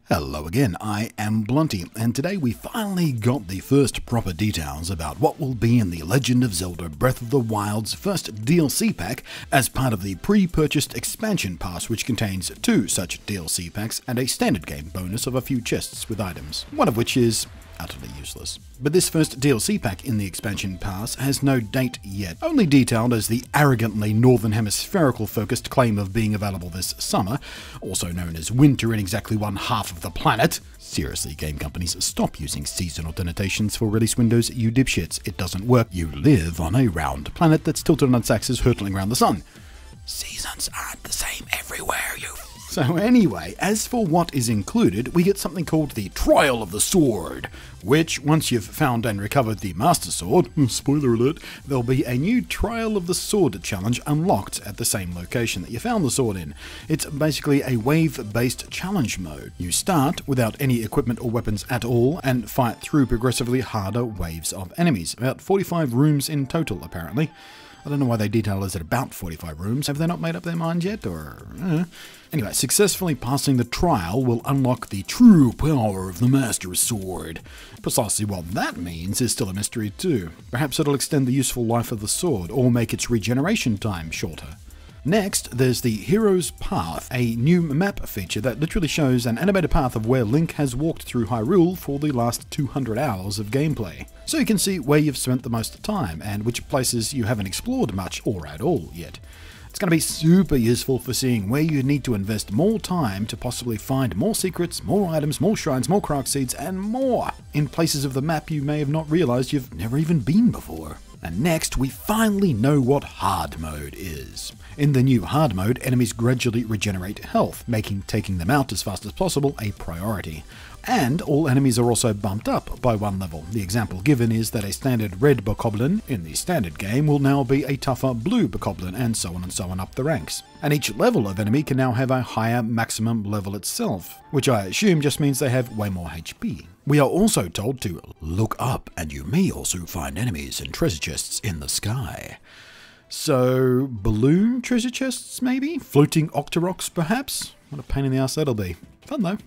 Hello again, I am Blunty, and today we finally got the first proper details about what will be in the Legend of Zelda Breath of the Wild's first DLC pack as part of the pre-purchased expansion pass, which contains 2 such DLC packs and a standard game bonus of a few chests with items, one of which is utterly useless. But this first DLC pack in the expansion pass has no date yet, only detailed as the arrogantly northern hemispherical focused claim of being available this summer, also known as winter in exactly one half of the planet. Seriously, game companies, stop using seasonal denotations for release windows, you dipshits. It doesn't work. You live on a round planet that's tilted on its axis hurtling around the sun. Seasons aren't the same everywhere, you. So anyway, as for what is included, we get something called the Trial of the Sword, which, once you've found and recovered the Master Sword, spoiler alert, there'll be a new Trial of the Sword challenge unlocked at the same location that you found the sword in. It's basically a wave-based challenge mode. You start without any equipment or weapons at all, and fight through progressively harder waves of enemies, about 45 rooms in total apparently. I don't know why they detail it at about 45 rooms. Have they not made up their mind yet, or... Anyway, successfully passing the trial will unlock the true power of the Master Sword. Precisely what that means is still a mystery too. Perhaps it'll extend the useful life of the sword, or make its regeneration time shorter. Next, there's the Hero's Path, a new map feature that literally shows an animated path of where Link has walked through Hyrule for the last 200 hours of gameplay. So you can see where you've spent the most time, and which places you haven't explored much or at all yet. It's going to be super useful for seeing where you need to invest more time to possibly find more secrets, more items, more shrines, more Korok seeds, and more in places of the map you may have not realized you've never even been before. And next, we finally know what Hard Mode is. In the new Hard Mode, enemies gradually regenerate health, making taking them out as fast as possible a priority. And all enemies are also bumped up by 1 level. The example given is that a standard red bokoblin in the standard game will now be a tougher blue bokoblin, and so on up the ranks. And each level of enemy can now have a higher maximum level itself, which I assume just means they have way more HP. We are also told to look up, and you may also find enemies and treasure chests in the sky. So, balloon treasure chests maybe? Floating Octoroks perhaps? What a pain in the ass that'll be. Fun though.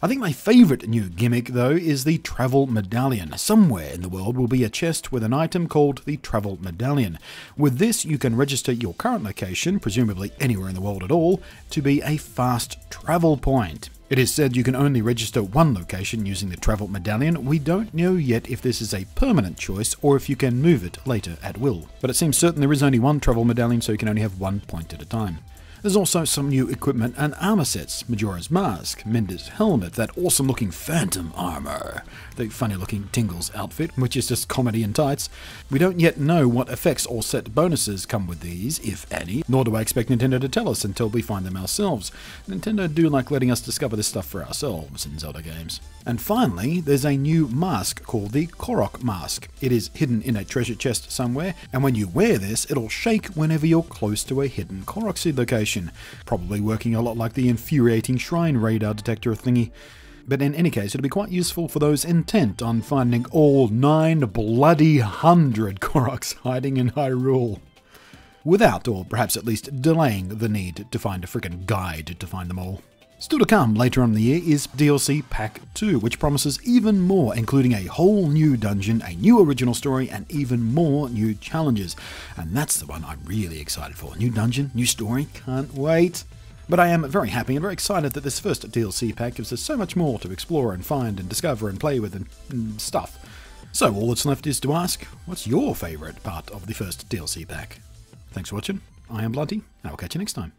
I think my favourite new gimmick, though, is the Travel Medallion. Somewhere in the world will be a chest with an item called the Travel Medallion. With this, you can register your current location, presumably anywhere in the world at all, to be a fast travel point. It is said you can only register 1 location using the Travel Medallion. We don't know yet if this is a permanent choice or if you can move it later at will. But it seems certain there is only 1 Travel Medallion, so you can only have 1 point at a time. There's also some new equipment and armor sets. Majora's Mask, Mender's helmet, that awesome looking phantom armor, the funny looking Tingles outfit, which is just comedy in tights. We don't yet know what effects or set bonuses come with these, if any, nor do I expect Nintendo to tell us until we find them ourselves. Nintendo do like letting us discover this stuff for ourselves in Zelda games. And finally, there's a new mask called the Korok Mask. It is hidden in a treasure chest somewhere, and when you wear this, it'll shake whenever you're close to a hidden Korok seed location, probably working a lot like the infuriating shrine radar detector thingy. But in any case, it'll be quite useful for those intent on finding all 9 bloody 100 Koroks hiding in Hyrule. Without, or perhaps at least delaying, the need to find a frickin' guide to find them all. Still to come later on in the year is DLC Pack 2, which promises even more, including a whole new dungeon, a new original story, and even more new challenges. And that's the one I'm really excited for. New dungeon, new story, can't wait. But I am very happy and very excited that this first DLC pack gives us so much more to explore and find and discover and play with and stuff. So all that's left is to ask, what's your favourite part of the first DLC pack? Thanks for watching, I am Blunty, and I'll catch you next time.